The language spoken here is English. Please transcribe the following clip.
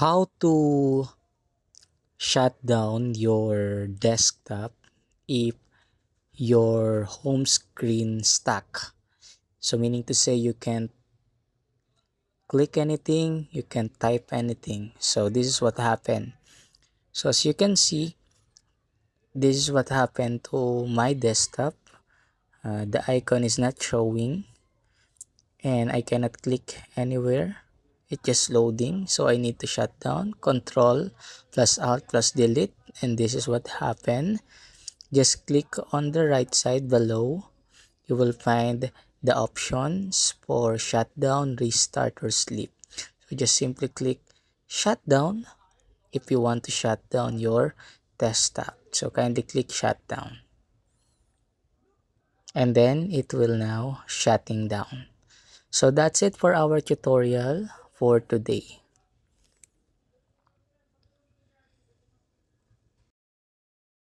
how to shut down your desktop if your home screen stuck. So meaning to say you can't click anything, you can't type anything. So this is what happened. So as you can see, this is what happened to my desktop. The icon is not showing and I cannot click anywhere. It's just loading, so I need to shut down. Control plus Alt plus Delete, and this is what happened. Just click on the right side below. You will find the options for shutdown, restart, or sleep. So just simply click shutdown if you want to shut down your desktop. So kindly click shutdown. And then it will now shutting down. So that's it for our tutorial for today.